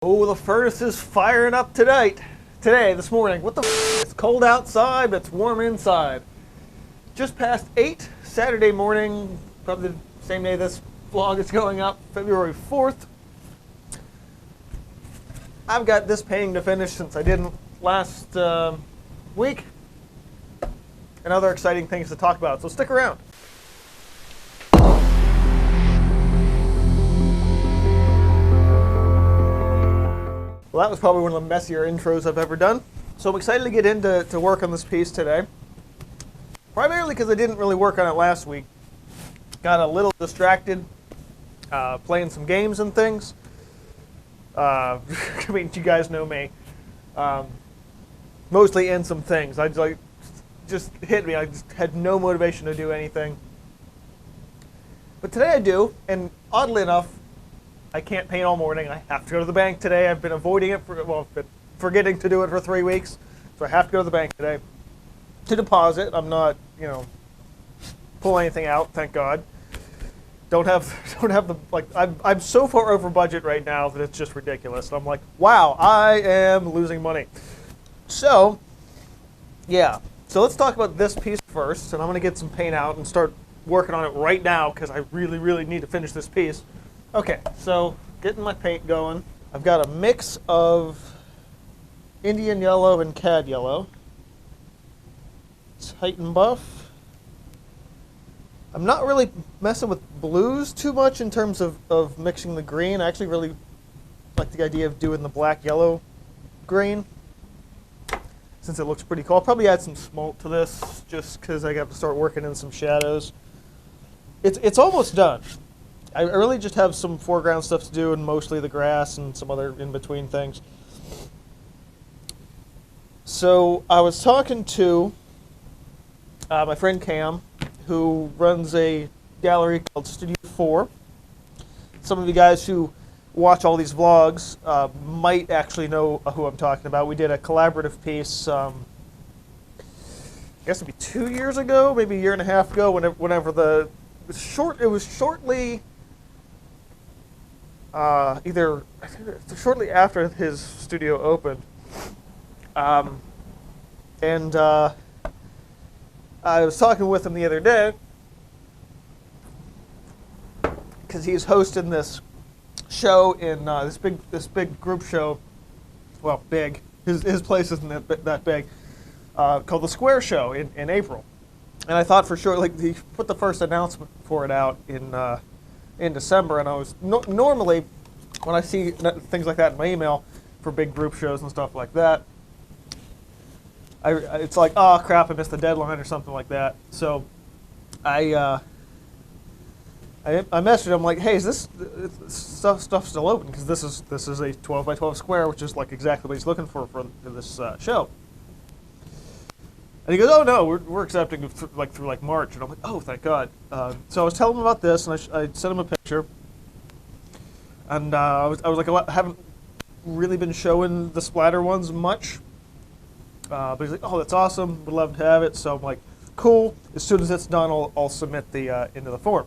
Oh, the furnace is firing up tonight. This morning. What the f? It's cold outside, but it's warm inside. Just past 8, Saturday morning, probably the same day this vlog is going up, February 4th. I've got this painting to finish since I didn't last week. And other exciting things to talk about, so stick around. Well, that was probably one of the messier intros I've ever done. So I'm excited to get into work on this piece today. Primarily because I didn't really work on it last week. Got a little distracted playing some games and things. I mean, you guys know me. Mostly in some things. Just hit me. I just had no motivation to do anything. But today I do, and oddly enough, I can't paint all morning. I have to go to the bank today. I've been avoiding it been forgetting to do it for 3 weeks. So I have to go to the bank today to deposit. I'm not, pull anything out, thank God. Don't have the, I'm so far over budget right now that it's just ridiculous. And I'm like, wow, I am losing money. So, yeah. So let's talk about this piece first, and I'm gonna get some paint out and start working on it right now because I really, really need to finish this piece. Okay, so getting my paint going. I've got a mix of Indian yellow and cad yellow. Titan buff. I'm not really messing with blues too much in terms of mixing the green. I actually really like the idea of doing the black-yellow green since it looks pretty cool. I'll probably add some smoke to this just because I got to start working in some shadows. It's almost done. I really just have some foreground stuff to do and mostly the grass and some other in-between things. So I was talking to my friend Cam, who runs a gallery called Studio 4. Some of you guys who watch all these vlogs might actually know who I'm talking about. We did a collaborative piece, I guess it'd be 2 years ago, maybe a year and a half ago, whenever it was shortly shortly after his studio opened, and I was talking with him the other day because he's hosting this show in this big group show. Well, big. His place isn't that big. Called the Square Show in April, and I thought for sure he put the first announcement for it out in December, and I was normally when I see things like that in my email for big group shows and stuff like that, it's like, oh crap, I missed the deadline or something like that. So I messaged him like, hey, is this stuff still open? Because this is a 12 by 12 square, which is like exactly what he's looking for this show. And he goes, oh no, we're accepting through March. And I'm like, oh, thank God. So I was telling him about this, and I sent him a picture. And I was like, I haven't really been showing the splatter ones much. But he's like, oh, that's awesome. Would love to have it. So I'm like, cool. As soon as it's done, I'll submit the into the form.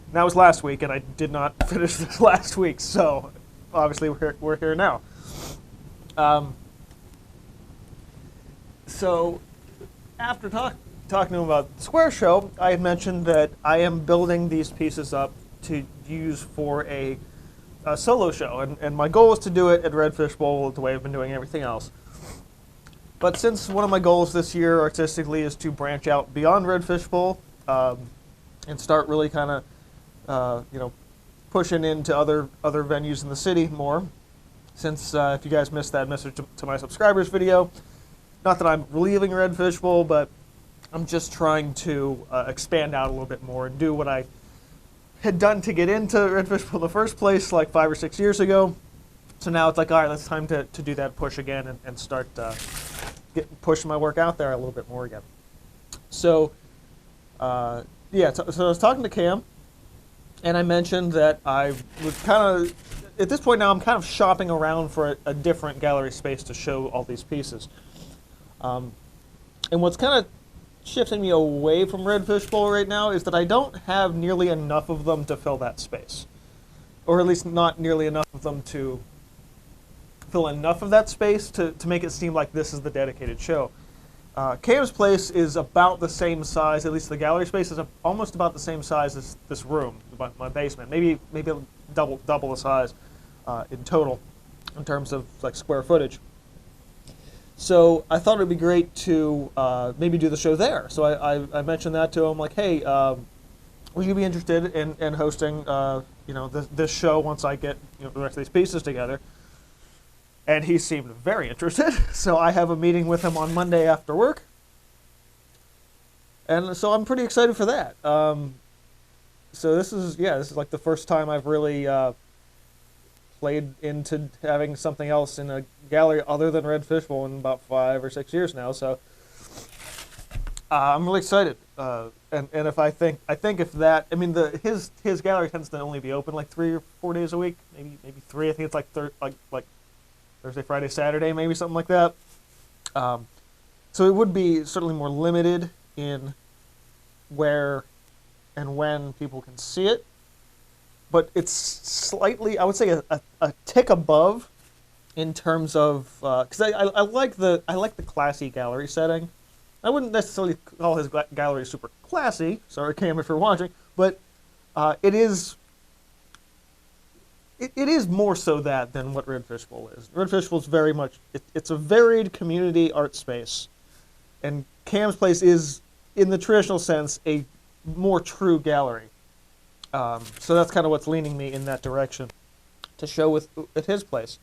And that was last week, and I did not finish this last week. So obviously we're here now. So after talking to him about the Square Show, I had mentioned that I am building these pieces up to use for a solo show. And my goal is to do it at Redfish Bowl the way I've been doing everything else. But since one of my goals this year artistically is to branch out beyond Redfish Bowl and start really kind of, pushing into other venues in the city more, since if you guys missed that message to my subscribers video, not that I'm leaving Redfish Bowl, but I'm just trying to expand out a little bit more and do what I had done to get into Redfish Bowl in the first place like 5 or 6 years ago. So now it's like, all right, it's time to do that push again and start pushing my work out there a little bit more again. So, yeah, so I was talking to Cam, and I mentioned that I was kind of, at this point now, I'm kind of shopping around for a different gallery space to show all these pieces. And what's kind of shifting me away from Redfish Bowl right now is that I don't have nearly enough of them to fill that space. Or at least not nearly enough of them to fill enough of that space to make it seem like this is the dedicated show. Cam's place is about the same size, at least the gallery space is almost about the same size as this room, my basement. Maybe double the size in total in terms of like square footage. So I thought it would be great to maybe do the show there. So I mentioned that to him, like, hey, would you be interested in hosting this show once I get the rest of these pieces together? And he seemed very interested. So I have a meeting with him on Monday after work. And so I'm pretty excited for that. So this is like the first time I've really played into having something else in a gallery other than Red Fishbowl in about 5 or 6 years now. So I'm really excited. And if I think if that, I mean, his gallery tends to only be open like 3 or 4 days a week, maybe 3. I think it's like Thursday, Friday, Saturday, maybe something like that. So it would be certainly more limited in where and when people can see it, but it's slightly, I would say, a tick above in terms of because I like the classy gallery setting. I wouldn't necessarily call his gallery super classy. Sorry, Cam, if you're watching, but it is. It is more so that than what Red Fishbowl is. Red Fishbowl is very much, it's a varied community art space. And Cam's place is, in the traditional sense, a more true gallery. So that's kind of what's leaning me in that direction to show at his place.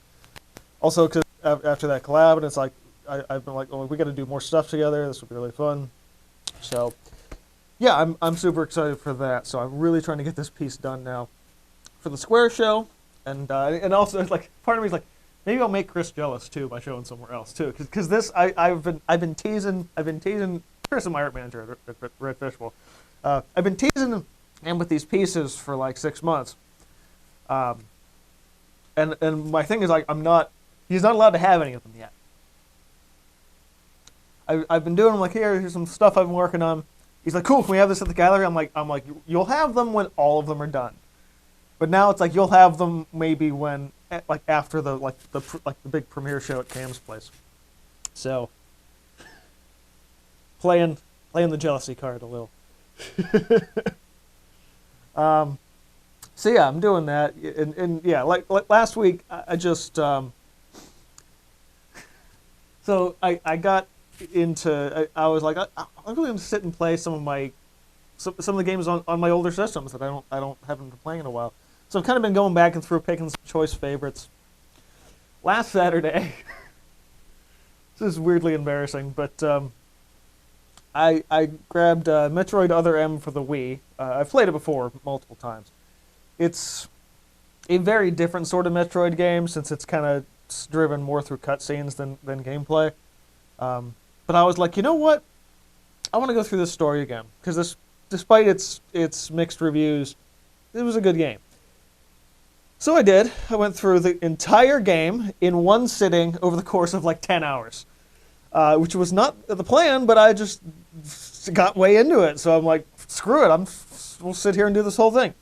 Also, because after that collab, and it's like, I've been like, oh, we got to do more stuff together. This will be really fun. So, yeah, I'm super excited for that. So I'm really trying to get this piece done now for the Square show. And also, it's like, part of me is like, maybe I'll make Chris jealous too by showing somewhere else too, because this I've been teasing Chris, is my art manager at Red Fishbowl. I've been teasing him with these pieces for like 6 months. And my thing is like, he's not allowed to have any of them yet. I've been doing, like, here's some stuff I've been working on. He's like, cool, can we have this at the gallery? I'm like, you'll have them when all of them are done. But now it's like you'll have them maybe when, like, after the big premiere show at Cam's place. So, playing the jealousy card a little. So yeah, I'm doing that, and yeah, like last week, I just so I got into, I was like, I'm really gonna sit and play some of the games on my older systems that I haven't been playing in a while. So I've kind of been going back and through picking some choice favorites. Last Saturday, this is weirdly embarrassing, but I grabbed Metroid Other M for the Wii. I've played it before multiple times. It's a very different sort of Metroid game since it's kind of driven more through cutscenes than gameplay. But I was like, you know what? I want to go through this story again because despite its mixed reviews, it was a good game. So I did. I went through the entire game in one sitting over the course of like 10 hours, which was not the plan, but I just got way into it. So I'm like, screw it. We'll sit here and do this whole thing.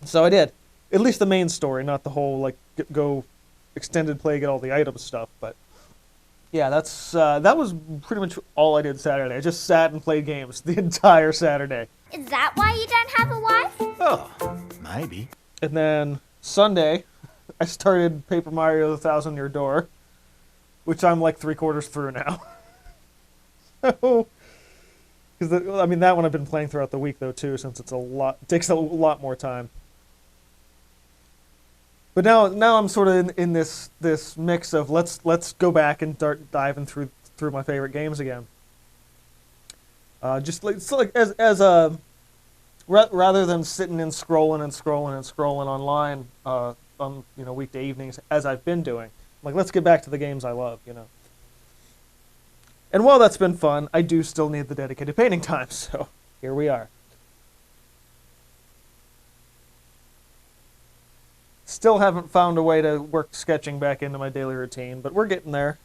So I did. At least the main story, not the whole like go extended play, get all the items stuff. But yeah, that was pretty much all I did Saturday. I just sat and played games the entire Saturday. Is that why you don't have a wife? Oh, maybe. And then Sunday, I started Paper Mario: The Thousand Year Door, which I'm like 3/4 through now. So, because I mean that one I've been playing throughout the week though too, since it takes a lot more time. But now I'm sort of in this mix of let's go back and start diving through my favorite games again. Just like as a rather than sitting and scrolling online on weekday evenings as I've been doing. Like, let's get back to the games I love, And while that's been fun, I do still need the dedicated painting time, so here we are. Still haven't found a way to work sketching back into my daily routine, but we're getting there.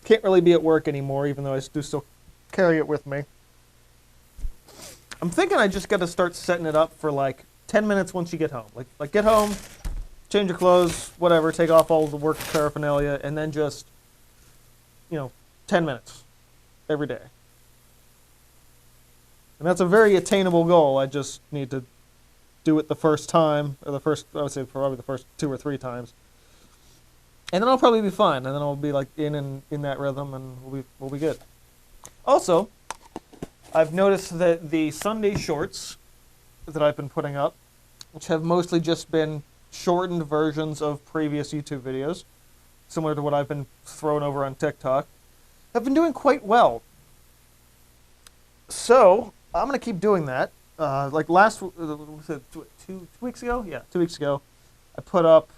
Can't really be at work anymore, even though I do still carry it with me. I'm thinking I just got to start setting it up for like 10 minutes once you get home. Like get home, change your clothes, whatever, take off all the work paraphernalia, and then just, 10 minutes every day. And that's a very attainable goal. I just need to do it the first time, or I would say probably the first 2 or 3 times. And then I'll probably be fine, and then I'll be like in that rhythm, and we'll be good. Also, I've noticed that the Sunday shorts that I've been putting up, which have mostly just been shortened versions of previous YouTube videos, similar to what I've been throwing over on TikTok, have been doing quite well. So I'm going to keep doing that. Like was it 2 weeks ago? Yeah, 2 weeks ago, I put up,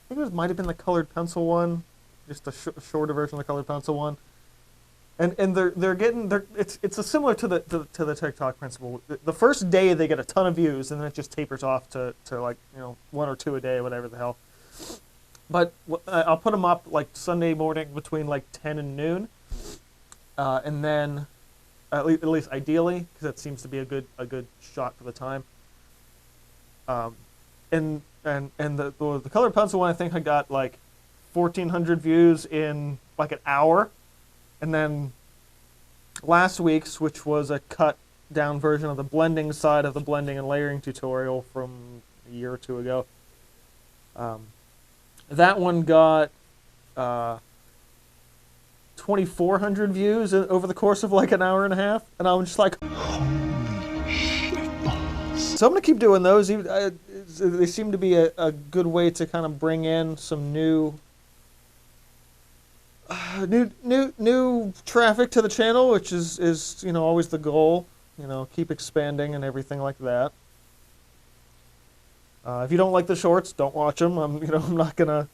I think it might have been the colored pencil one, just a shorter version of the colored pencil one. And it's similar to the TikTok principle. The first day they get a ton of views, and then it just tapers off to like 1 or 2 a day, whatever the hell. But I'll put them up like Sunday morning between like 10 and noon, and then at least ideally, because that seems to be a good shot for the time. And the colored pencil one, I think I got like 1,400 views in like an hour. And then last week's, which was a cut down version of the blending side of the blending and layering tutorial from a year or 2 ago, that one got 2,400 views over the course of like an hour and a half, and I'm just like, holy shit. So I'm gonna keep doing those. They seem to be a good way to kind of bring in some new traffic to the channel, which is always the goal. Keep expanding and everything like that. If you don't like the shorts, don't watch them. I'm not gonna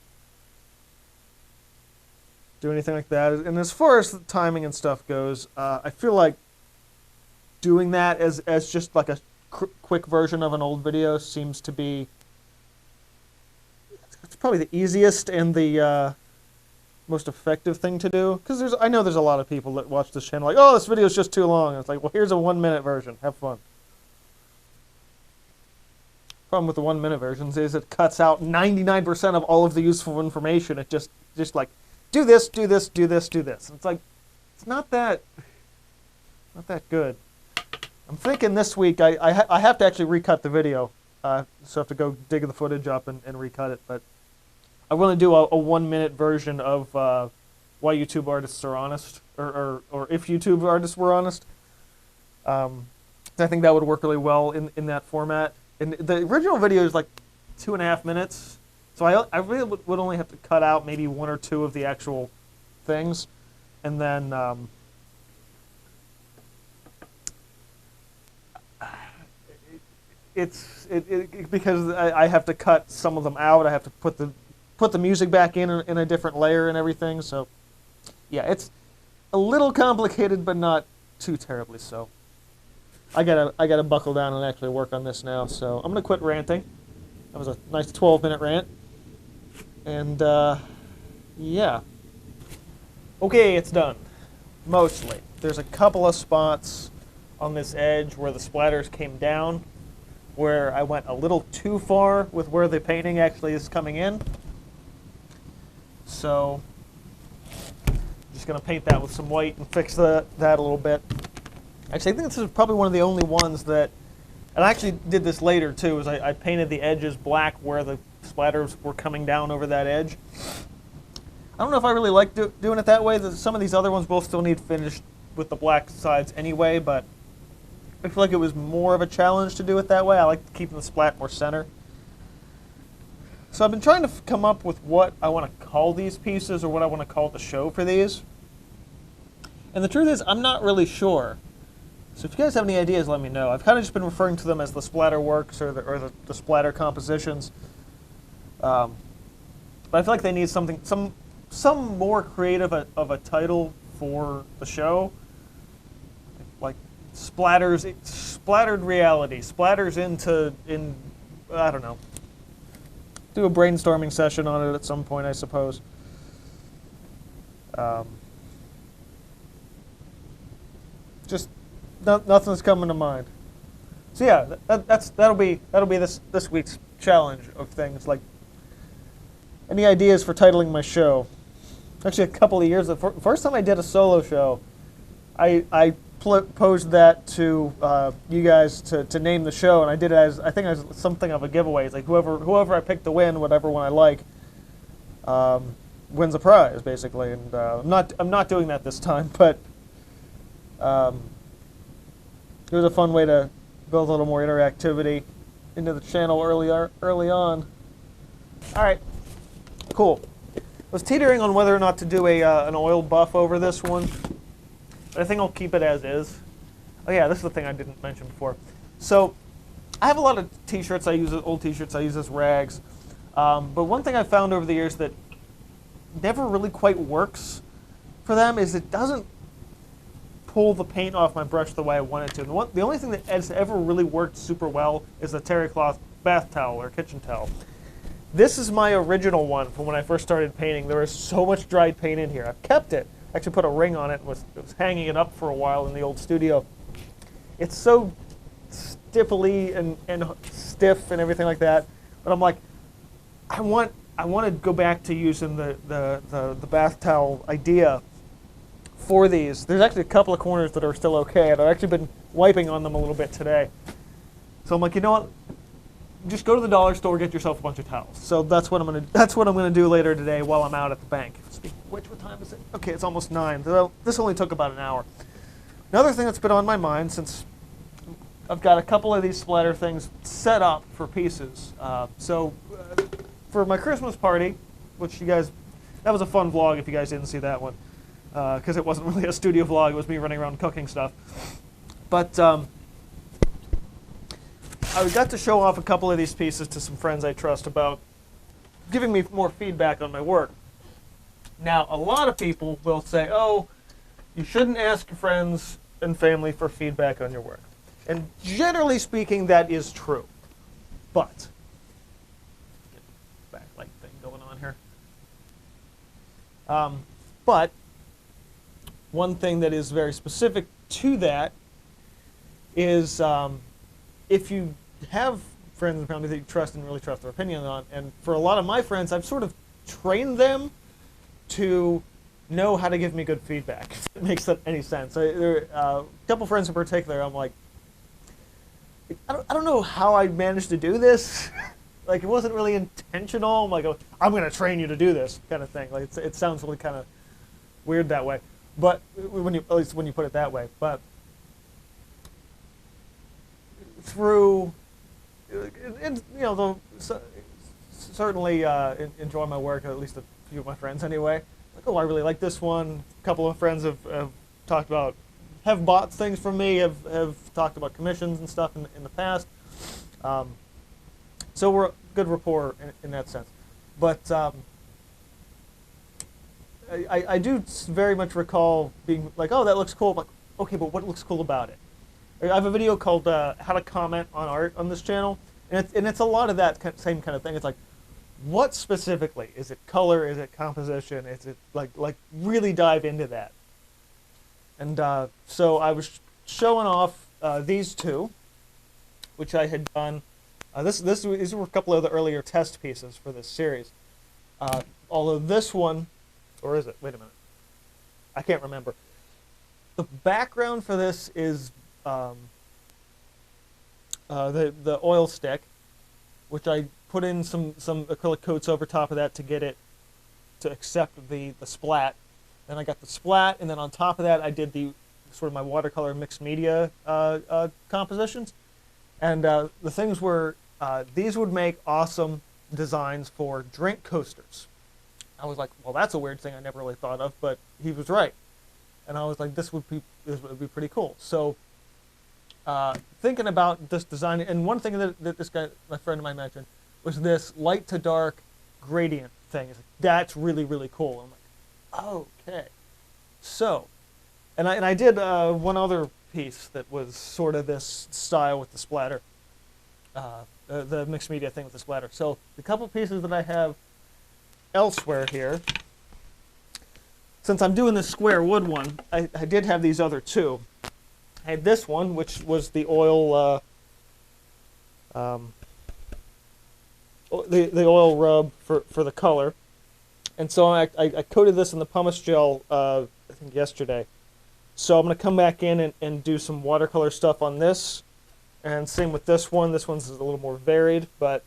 do anything like that. And as far as the timing and stuff goes, I feel like doing that as just like a quick version of an old video seems to be, it's probably the easiest and the most effective thing to do, because I know there's a lot of people that watch this channel like, oh, this video is just too long. And it's like, well, here's a 1-minute version. Have fun. Problem with the 1-minute versions is it cuts out 99% of all of the useful information. It just like, do this, do this, do this, do this. And it's like, it's not that good. I'm thinking this week I have to actually recut the video, so I have to go dig the footage up and recut it. But I want to do a 1-minute version of why YouTube artists are honest, or if YouTube artists were honest. I think that would work really well in that format. And the original video is like 2.5 minutes, so I really would only have to cut out maybe 1 or 2 of the actual things, and then because I have to cut some of them out. I have to put the music back in a different layer and everything. So yeah, it's a little complicated, but not too terribly so. I gotta buckle down and actually work on this now. So I'm gonna quit ranting. That was a nice 12-minute rant. And yeah. Okay, it's done. Mostly. There's a couple of spots on this edge where the splatters came down, where I went a little too far with where the painting actually is coming in. So I'm just going to paint that with some white and fix that a little bit. Actually, I think this is probably one of the only ones that, and I actually did this later too, is I painted the edges black where the splatters were coming down over that edge. I don't know if I really like doing it that way. Some of these other ones will still need finished with the black sides anyway, but I feel like it was more of a challenge to do it that way. I like keeping the splat more center. So I've been trying to come up with what I want to call these pieces, or what I want to call the show for these. And the truth is, I'm not really sure. So if you guys have any ideas, let me know. I've kind of just been referring to them as the splatter works, or the splatter compositions. But I feel like they need some more creative of a title for the show. Like splattered reality, splatters in I don't know. Do a brainstorming session on it at some point, I suppose. Just nothing's coming to mind. So yeah, that'll be this week's challenge of things. Like, any ideas for titling my show? Actually, a couple of years. The first time I did a solo show, I posed that to you guys to name the show, and I did it as something of a giveaway. It's like whoever I pick to win, whatever one I like, wins a prize, basically. And I'm not doing that this time, but it was a fun way to build a little more interactivity into the channel early on. All right, cool. I was teetering on whether or not to do an oil buff over this one, but I think I'll keep it as is. Oh yeah, this is the thing I didn't mention before. So I have a lot of t-shirts. I use old t-shirts. I use as rags. But one thing I found over the years that never really quite works for them is it doesn't pull the paint off my brush the way I want it to. The only thing that has ever really worked super well is the terry cloth bath towel or kitchen towel. This is my original one from when I first started painting. There was so much dried paint in here. I've kept it. I actually put a ring on it and was hanging it up for a while in the old studio. It's so stiffly and stiff and everything like that. But I'm like, I want to go back to using the bath towel idea for these. There's actually a couple of corners that are still okay, and I've actually been wiping on them a little bit today. So I'm like, you know what? Just go to the dollar store, get yourself a bunch of towels. So that's what I'm gonna do later today while I'm out at the bank. Speaking of which, what time is it? Okay, it's almost 9. So this only took about an hour. Another thing that's been on my mind, since I've got a couple of these splatter things set up for pieces. For my Christmas party, which you guys, that was a fun vlog if you guys didn't see that one, because it wasn't really a studio vlog. It was me running around cooking stuff. But I got to show off a couple of these pieces to some friends I trust about giving me more feedback on my work. Now, a lot of people will say, oh, you shouldn't ask your friends and family for feedback on your work. And generally speaking, that is true. But, backlight thing going on here. But, one thing that is very specific to that is if you have friends and family that you trust and really trust their opinion on, and for a lot of my friends, I've sort of trained them to know how to give me good feedback, if that makes any sense. There are a couple friends in particular, I'm like, I don't know how I managed to do this. Like, it wasn't really intentional. I'm like, oh, I'm going to train you to do this kind of thing. Like, it sounds really kind of weird that way, but at least when you put it that way. But through, certainly enjoy my work, at least a few of my friends anyway. Like, oh, I really like this one. A couple of friends have talked about, have bought things from me, have talked about commissions and stuff in the past. So we're good rapport in that sense. But I do very much recall being like, oh, that looks cool. I'm like, okay, but what looks cool about it? I have a video called How to Comment on Art on this channel, and it's a lot of that same kind of thing. It's like, what specifically? Is it color? Is it composition? Is it like really dive into that? And so I was showing off these two, which I had done. These were a couple of the earlier test pieces for this series. Although this one, or is it? Wait a minute. I can't remember. The background for this is the oil stick, which I put in some acrylic coats over top of that to get it to accept the splat. Then I got the splat, and then on top of that, I did the sort of my watercolor mixed media compositions. And the things were, these would make awesome designs for drink coasters. I was like, well, that's a weird thing I never really thought of, but he was right. And I was like, this would be pretty cool. So thinking about this design, and one thing that this guy, my friend of mine, mentioned was this light to dark gradient thing. Like, that's really, really cool. I'm like, okay. So, and I did one other piece that was sort of this style with the splatter, the mixed media thing with the splatter. So the couple pieces that I have elsewhere here, since I'm doing this square wood one, I did have these other two. I had this one, which was the oil the oil rub for the color. And so I coated this in the pumice gel, I think yesterday. So I'm going to come back in and do some watercolor stuff on this. And same with this one. This one's a little more varied, but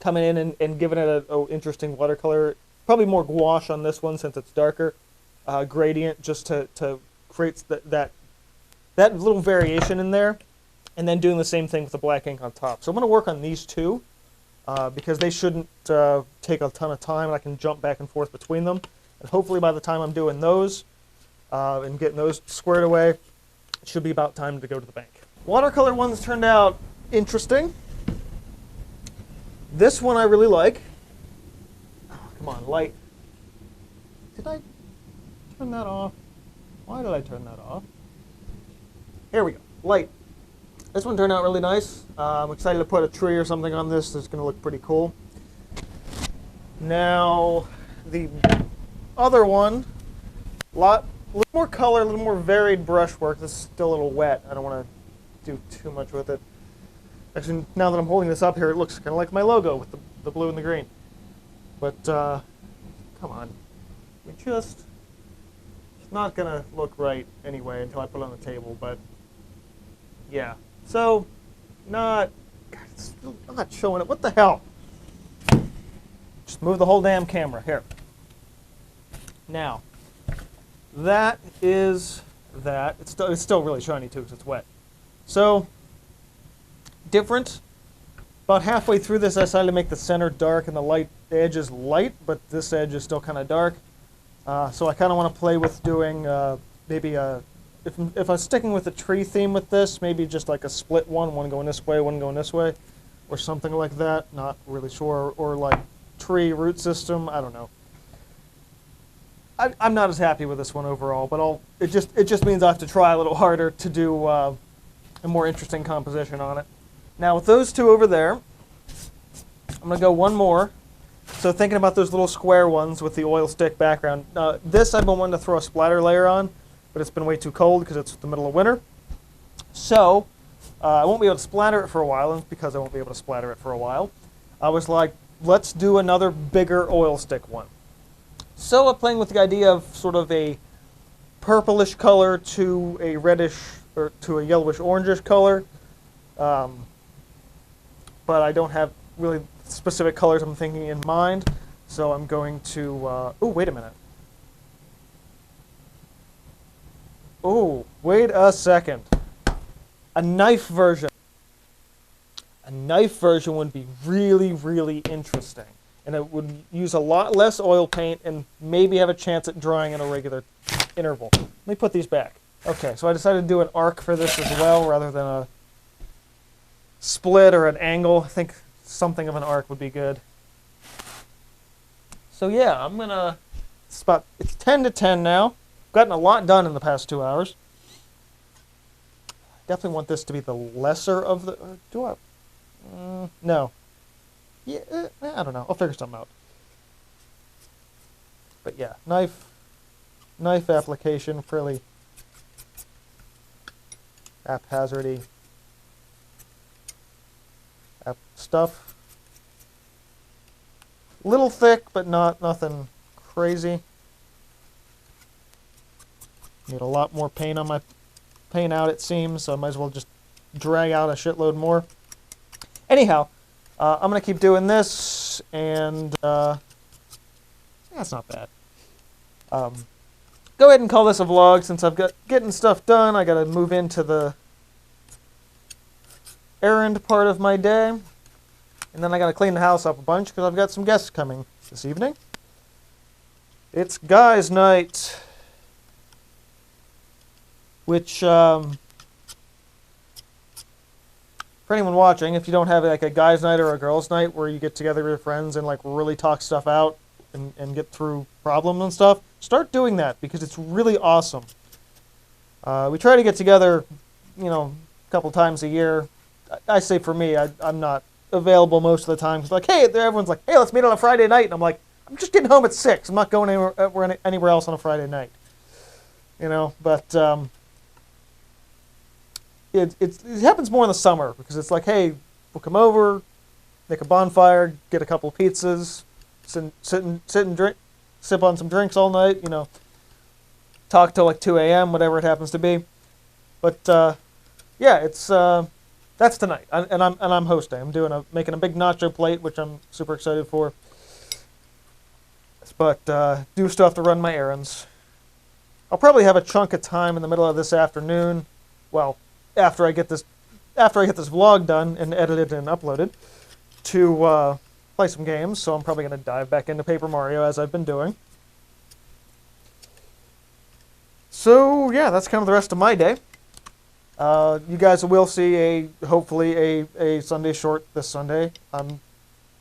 coming in and giving it an interesting watercolor. Probably more gouache on this one since it's darker. Gradient just to create that little variation in there. And then doing the same thing with the black ink on top. So I'm going to work on these two because they shouldn't take a ton of time. And I can jump back and forth between them. And hopefully by the time I'm doing those and getting those squared away, it should be about time to go to the bank. Watercolor ones turned out interesting. This one I really like. Oh, come on, light. Did I turn that off? Why did I turn that off? Here we go. Light. This one turned out really nice. I'm excited to put a tree or something on this. It's going to look pretty cool. Now, the other one, a little more color, a little more varied brushwork. This is still a little wet. I don't want to do too much with it. Actually, now that I'm holding this up here, it looks kind of like my logo with the blue and the green. But, come on. It's not going to look right anyway until I put it on the table, but yeah. So, God, it's still not showing it. What the hell? Just move the whole damn camera. Here. Now, that is that. It's still really shiny too because it's wet. So, different. About halfway through this, I decided to make the center dark and the edge is light, but this edge is still kind of dark. So I kind of want to play with doing maybe if I'm sticking with the tree theme with this, maybe just like a split one going this way, one going this way, or something like that. Not really sure. Or like tree root system. I don't know. I'm not as happy with this one overall, but it just means I have to try a little harder to do a more interesting composition on it. Now with those two over there, I'm going to go one more. So thinking about those little square ones with the oil stick background. This I've been wanting to throw a splatter layer on, but it's been way too cold because it's the middle of winter. So I won't be able to splatter it for a while, and because I won't be able to splatter it for a while, I was like, let's do another bigger oil stick one. So I'm playing with the idea of sort of a purplish color to a reddish or to a yellowish orangish color. But I don't have really specific colors I'm thinking in mind, so I'm going to, oh, wait a minute. Oh, wait a second. A knife version. A knife version would be really, really interesting. And it would use a lot less oil paint and maybe have a chance at drying in a regular interval. Let me put these back. Okay, so I decided to do an arc for this as well rather than a split or an angle. I think something of an arc would be good. So yeah, I'm gonna, it's 10 to 10 now. Gotten a lot done in the past 2 hours. Definitely want this to be the lesser of the, do I? No. Yeah, I don't know. I'll figure something out. But yeah, knife application, fairly haphazardy stuff. Little thick, but nothing crazy. Need a lot more paint on my paint out, it seems, so I might as well just drag out a shitload more. Anyhow, I'm going to keep doing this, and that's not bad. Go ahead and call this a vlog since I've got getting stuff done. I got to move into the errand part of my day, and then I got to clean the house up a bunch because I've got some guests coming this evening. It's guys' night, which for anyone watching, if you don't have like a guys' night or a girls' night where you get together with your friends and like really talk stuff out and get through problems and stuff, start doing that because it's really awesome. We try to get together, a couple times a year. I say for me, I'm not available most of the time. It's like, hey, everyone's like, hey, let's meet on a Friday night. And I'm like, I'm just getting home at 6. I'm not going anywhere else on a Friday night. But it happens more in the summer because it's like, hey, we'll come over, make a bonfire, get a couple pizzas, sit and drink, sip on some drinks all night. Talk till like 2 a.m. whatever it happens to be. But yeah, it's that's tonight, and I'm hosting. I'm making a big nacho plate, which I'm super excited for. But do still have to run my errands. I'll probably have a chunk of time in the middle of this afternoon. Well, after I get this vlog done and edited and uploaded, to play some games. So I'm probably going to dive back into Paper Mario as I've been doing. So yeah, that's kind of the rest of my day. You guys will see hopefully a Sunday short this Sunday.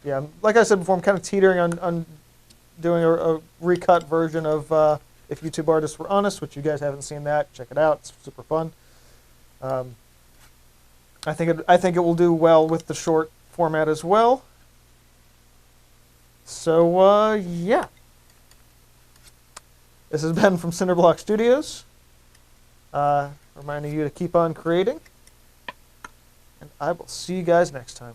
Yeah, like I said before, I'm kind of teetering on doing a recut version of If YouTube Artists Were Honest, which you guys haven't seen that. Check it out; it's super fun. I think it will do well with the short format as well. So yeah, this has been from Cinderblock Studios. Reminding you to keep on creating, and I will see you guys next time.